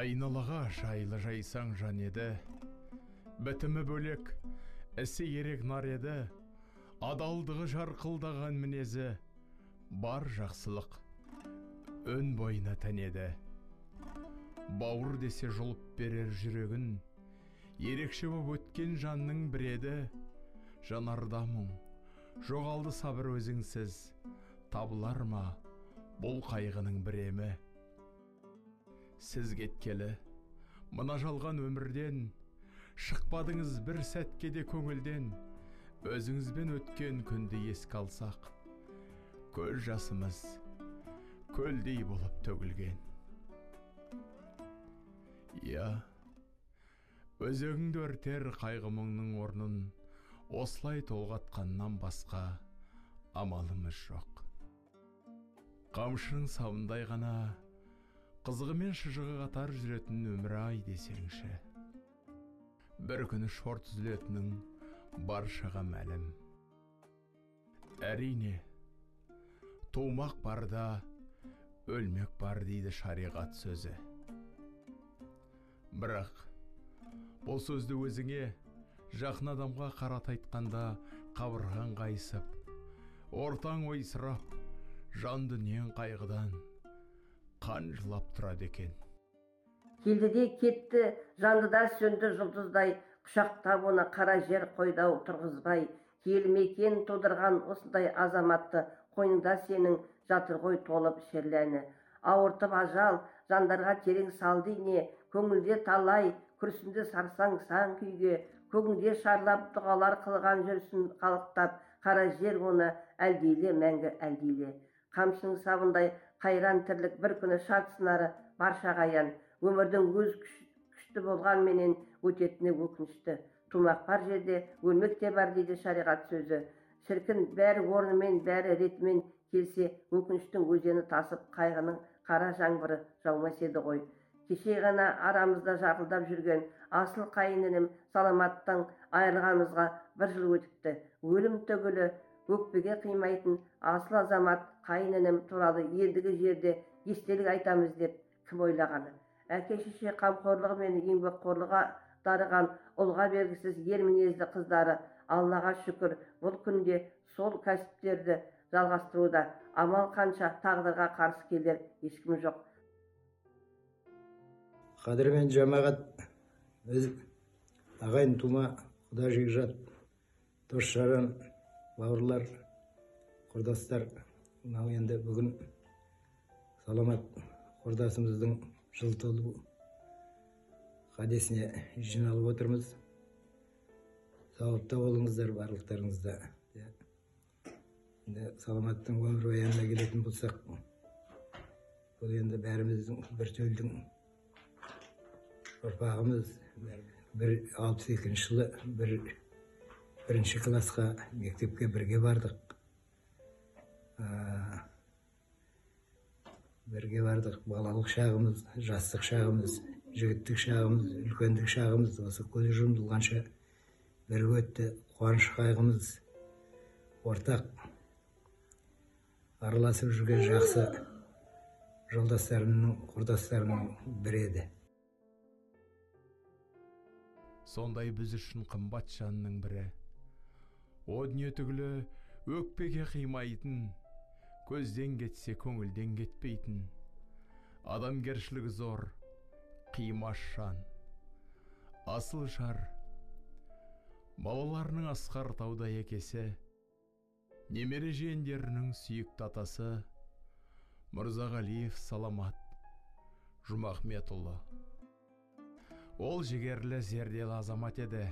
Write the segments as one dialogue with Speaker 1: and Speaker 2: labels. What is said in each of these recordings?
Speaker 1: Айналаға жайлы жайсаң жан еді, бітімі бөлек, ісі ерек нар еді, адалдығы жарқылдаған мінезі, бар жақсылық өн бойына тән еді. Бауыр десе жұлып берер жүрегін, ерекше боп өткен жанның бір еді. Жанарда мұң, жоғалды сабыр өзіңсіз, табылар ма бұл қайғының біремі? Сіз кеткелі, мына жалған өмірден, шықпадыңыз бір сәтке де көңілден. Өзіңізбен өткен күнді еске алсақ, көз жасымыз көлдей болып төгілген. Я, өзегіңді өртер қайғы мұңның орнын, осылай толғатқаннан басқа амалымыз жоқ. Қамшының сабындай ғана қызығы мен шыжығы қатар жүретін өмір-ай десеңші. Бір күні шорт үзілетінің баршаға мәлім. Әрине, тумақ барда, өлмек бар дейді шариғат сөзі. Бірақ, бұл сөзді өзіңе, жақын адамға қарат айтқанда қабырған қайысып, ортаң ойсырап, жан дүниең қайғыдан қан жылап тұрады екен.
Speaker 2: Келді де кетті, жандыда сөнді жұлдыздай, құшақтап оны қара жер қойдау тұрғызбай. Келмекен тудырған осындай азаматты, қойныңда сенің жатыр ғой толып шерләні. Ауыртып ажал, жандарға терең салды ине, көңілде талай, күрсінді сарсаң сан күйге. Көгінде шарлап дұғалар қылған жүрсін қалықтап, қара жер оны әлдейле, мәңгі әлдейле. Қамшының сабындай қайран тірлік бір күні шарт сынары баршаға аян. Өмірдің өз күшті болған менен өтетіні өкінішті. Тумақ бар жерде өлмек те бар дейді шариғат сөзі. Шіркін бәрі орнымен, бәрі ретімен келсе, өкініштің өзені тасып, қайғының қара жаңбыры жаумас еді ғой. Кеше ғана арамызда жарқылдап жүрген асыл қайынінім саламаттан айырылғанымызға бір жыл өтіпті. Өлім түгілі өкпеге қимайтын асыл азамат қайынінім туралы ендігі жерде естелік айтамыз деп кім ойлағаны? Әке-шеше қамқорлығы мен еңбекқорлығы дарыған ұлға бергісіз ер мінезді қыздары Аллаға шүкір бұл күнде сол кәсіптерді жалғастыруда. Амал қанша тағдырға қарсы келер ешкім жоқ.
Speaker 3: Қадірмен жамағат, біз ағайын тума, құда жекжат, дос жаран, бауырлар, құрдастар, мынау енді бүгін саламат құрдасымыздың жыл толу қадесіне жиналып отырмыз. Сауапта болыңыздар барлықтарыңызда. Енді саламаттың өмір баянына келетін болсақ, бұл енді бәріміздің бір төлдің ұрпағымыз. 62 жылы бірінші классқа мектепке бірге бардық. Бірге бардық, балалық шағымыз, жастық шағымыз, жігіттік шағымыз, үлкендік шағымыз осы көзі жұмылғанша бірге өтті. Қуаныш қайғымыз ортақ, араласып жүрген жақсы жолдастарымның, құрдастарымның бірі еді.
Speaker 1: Сондай біз үшін қымбат жанның бірі. О дүние түгілі өкпеге қимайтын, көзден кетсе көңілден кетпейтін, адамгершілігі зор, қимас жан, асыл жар, балаларының асқар таудай әкесі, немере жиендерінің сүйікті атасы, Мырзағалиев Саламат Жұмахметұлы. Ол жігерлі зерделі азамат еді.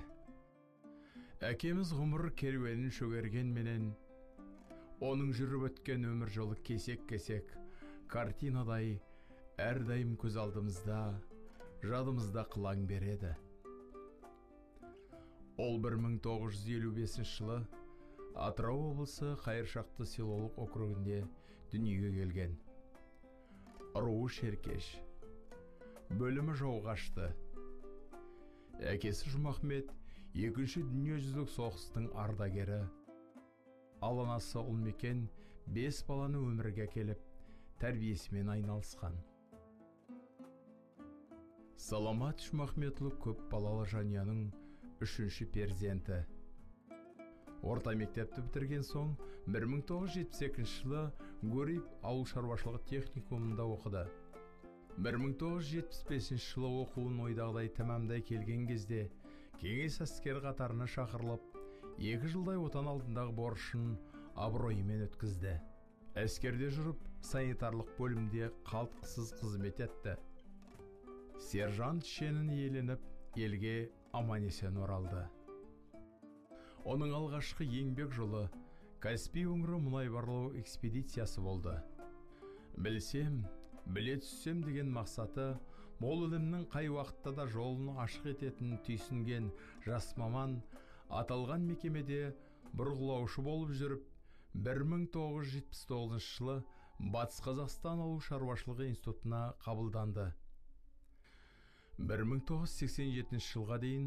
Speaker 1: Әкеміз ғұмыр керуенін шөгерген менен, оның жүріп өткен өмір жолы кесек-кесек, картинадай әрдайым көз алдымызда, жадымызда қылаң береді. Ол 1955 жылы Атырау облысы Қайыршақты селолық округінде дүниеге келген. Руы Шеркеш, бөлімі Жауғашты. Әкесі Жұмахмет екінші дүниежүзілік соғыстың ардагері. Ал анасы Ұлмекен 5 баланы өмірге келіп, тәрбиесімен айналысқан. Саламат Шмахметұлы көп балалы жанұяның 3-ші перзенті. Орта мектепті бітірген соң 1972 жылы Гурьев ауыл шаруашылығы техникумында оқыды. 1975 жылы оқуын ойдағыдай тәмамдай келген кезде кеңес әскер қатарына шақырылып, 2 жылдай отан алдындағы борышын абыроймен өткізді. Әскерде жүріп, санитарлық бөлімде қалтқысыз қызмет етті. Сержант шенін иеленіп, елге аман-есен оралды. Оның алғашқы еңбек жолы Каспий өңірі мұнай барлау экспедициясы болды. Білсем, біле түссем деген мақсаты, мол ілімнің қай уақытта да жолын ашық ететінін түйсінген жас маман аталған мекемеде бұрғылаушы болып жүріп, 1979 жылы Батыс Қазақстан ауыл шаруашылығы институтына қабылданды. 1987 жылға дейін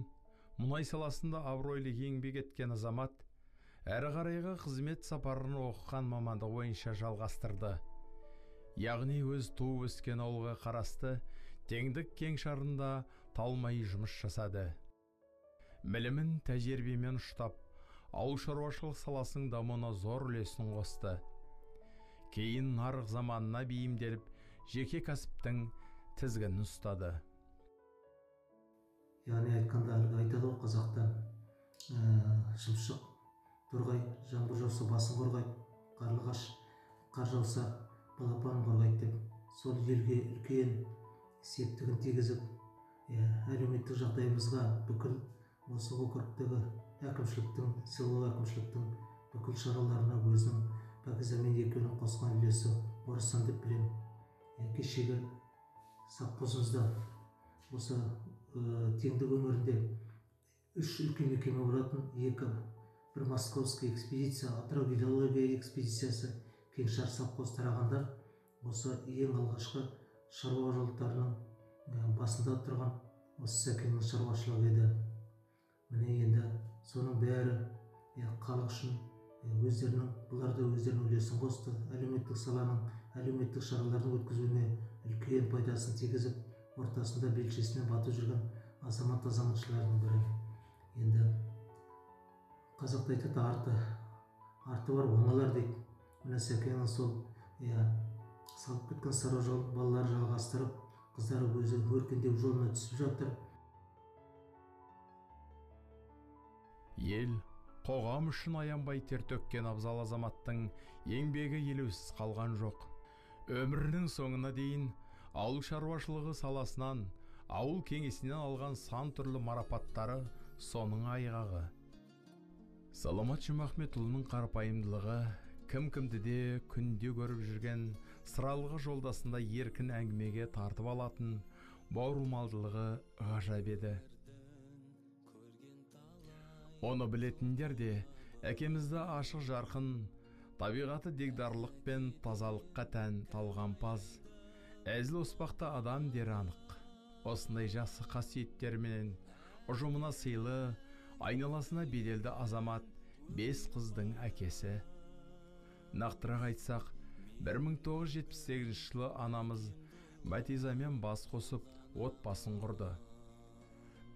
Speaker 1: мұнай саласында абыройлы еңбек еткен азамат әрі қарайғы қызмет сапарын оқыған мамандығы бойынша жалғастырды. Яғни өз туып өскен ауылға қарасты теңдік кеңшарында талмай жұмыс жасады. Білімін тәжірибемен ұштап, ауыл шаруашылық саласының дамуына зор үлесін қосты. Кейін нарық заманына бейімделіп, жеке кәсіптің тізгінін ұстады.
Speaker 4: Яғни айтқанда айтады ғой қазақта, шымшық торғай, жаңбыр жауса басын қорғайды, қарлығаш қар жауса балапанын қорғайды деп, сол елге үлкен септігін тигізіп, әлеуметтік жағдайымызға бүкіл осы округтегі әкімшіліктің, селолық әкімшіліктің бүкіл шараларына өзінің Пәкізамен екеуінің қосқан үлесі орасан деп білемін. Кешегі совхозымызда осы теңдік өңірінде 3 үлкен мекеме болатын, бір московский экспедиция, Атырау гидрология экспедициясы, кеңшар совхоз тарағандар осы ең алғашқы шаруа жолдарының басында тұрған осы Сәкеннің шаруашылығы еді. Міне енді соның бәрі халық үшін бұлар да өздерінің үлесін қосты. Әлеуметтік саланың, әлеуметтік шаралардың өткізуіне үлкен пайдасын тигізіп, ортасында белшесіне батып жүрген азаматшылардың бірі. Енді қазақта айтады, арты бар оңалар дейді. Міне Сәкеннің сол салып кеткен сара жол балалар жалғастырып, қыздары өзі өркендеу жолына түсіп жатыр.
Speaker 1: Ел, қоғам үшін аянбай тер төккен абзал азаматтың еңбегі елеусіз қалған жоқ. Өмірінің соңына дейін ауыл шаруашылығы саласынан, ауыл кеңесінен алған сан түрлі марапаттары соның айғағы. Саламат Шмахметұлының қарапайымдылығы, кім-кімді де күнде көріп жүрген сыралғы жолдасында еркін әңгімеге тартып алатын бауырмалдылығы ғажап еді. Оны білетіндер де әкемізді ашық жарқын, табиғаты дегдарлық пен тазалыққа тән талғампаз, әзіл оспақты адам дері анық. Осындай жақсы қасиеттермен ұжымына сыйлы, айналасына беделді азамат 5 қыздың әкесі. Нақтырақ айтсақ, 1978 жылы анамыз Батизамен бас қосып отбасын құрды.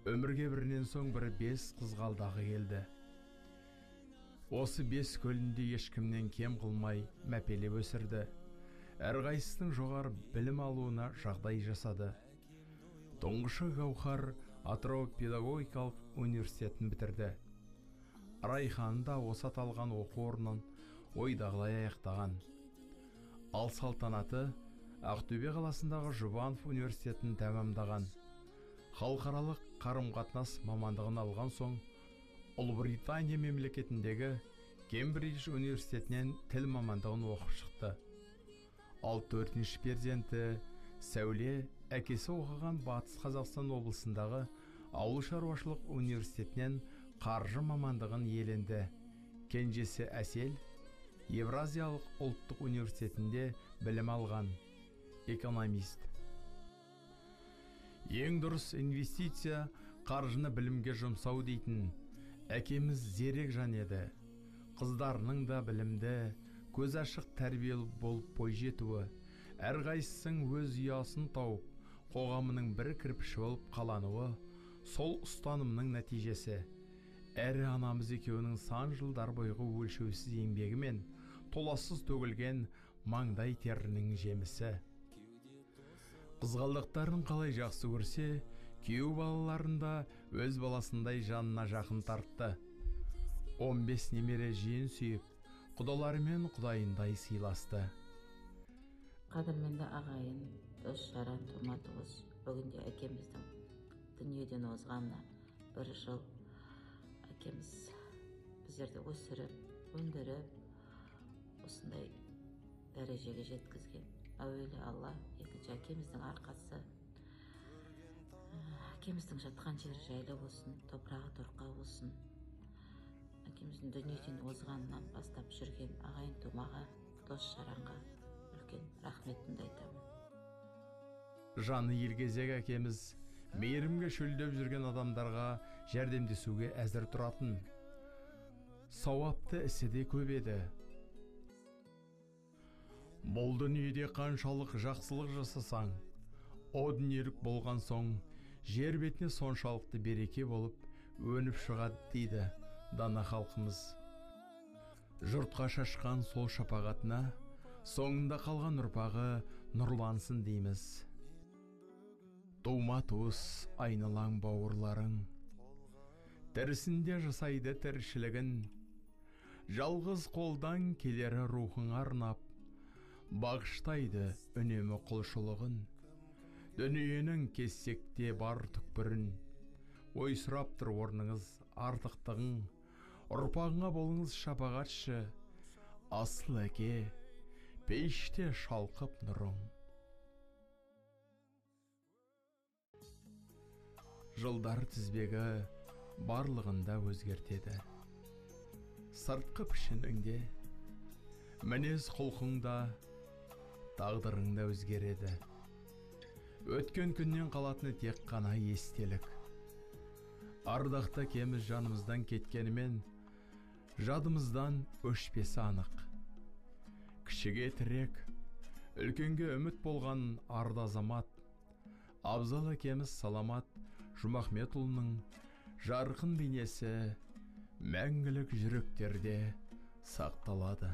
Speaker 1: Өмірге бірінен соң бірі 5 қыз қалдағы келді. Осы 5 көлінде ешкімнен кем қылмай мәпелеп өсірді. Әрқайсының жоғары білім алуына жағдай жасады. Тұңғышы Гаухар Атырау педагогикалық университетін бітірді. Райхан да осы аталған оқу орнын ойдағылай аяқтаған. Ал Салтанаты Ақтөбе қаласындағы Жұбанов университетін тәмамдаған. Халықаралық қарым-қатынас мамандығын алған соң, Ұлыбритания мемлекетіндегі Кембридж университетінен тіл мамандығын оқып шықты. Ал 4-ші перзенті Сәуле әкесі оқыған Батыс Қазақстан облысындағы Ауыл шаруашылық университетінен қаржы мамандығын иеленді. Кенжесі Әсел Евразиялық ұлттық университетінде білім алған, экономист. Ең дұрыс инвестиция қаржыны білімге жұмсау дейтін әкеміз зерек жан еді. Қыздарының да білімді, көз ашық тәрбиелі болып бойжетуі, әрқайсының өз ұясын тауып, қоғамының бір кірпіші болып қалануы сол ұстанымның нәтижесі. Әрі анамыз екеуінің сан жылдар бойғы өлшеусіз еңбегі мен толассыз төгілген маңдай терінің жемісі. Қызғалдақтарын қалай жақсы көрсе, күйеу балаларында өз баласындай жанына жақын тартты. 15 немере жиен сүйіп, құдалары мен құдайындай сыйласты.
Speaker 5: Қадірменді ағайын, дос жаран, тума туыс, бүгінде әкеміздің дүниеден озғанына 1 жыл. Әкеміз біздерді өсіріп, өндіріп, осындай дәрежеге жеткізген. Әуелі Алла, екінші әкеміздің арқасы. Әкеміздің жатқан жері жайлы болсын, топырағы торқа болсын. Әкеміздің дүниеден озғанынан бастап жүрген ағайын тумаға, дос жаранға үлкен рахметімді айтамын.
Speaker 1: Жаны елгезек әкеміз мейірімге шөлдеп жүрген адамдарға жәрдемдесуге әзір тұратын. Сауапты ісі де көп еді. Бұл дүниеде қаншалық жақсылық жасасаң, о дүниелік болған соң, жер бетіне соншалықты береке болып өніп шығады дейді дана халқымыз. Жұртқа шашқан сол шапағатына соңында қалған ұрпағы нұрлансын дейміз. Тума туыс айналаң бауырларың, тірісінде жасайды тіршілігін, жалғыз қолдан келері рухың арнап, бағыштайды үнемі құлшылығын. Дүниенің кессекте бар түкпірін, ойсырап тұр орныңыз артықтығың, ұрпағыңа болыңыз шапағатшы, асыл әке, пеште шалқып нұрың. Жылдар тізбегі барлығында өзгертеді. Сыртқы пішініңде, мінез құлқыңда, тағдырыңда өзгереді. Өткен күннен қалатыны тек қана естелік. Ардақты кеміз жанымыздан кеткенімен, жадымыздан өшпесі анық. Кішіге тірек, үлкенге үміт болған арды азамат, Абзал әкеміз Саламат Жұмахметұлының жарқын бейнесі мәңгілік жүректерде сақталады.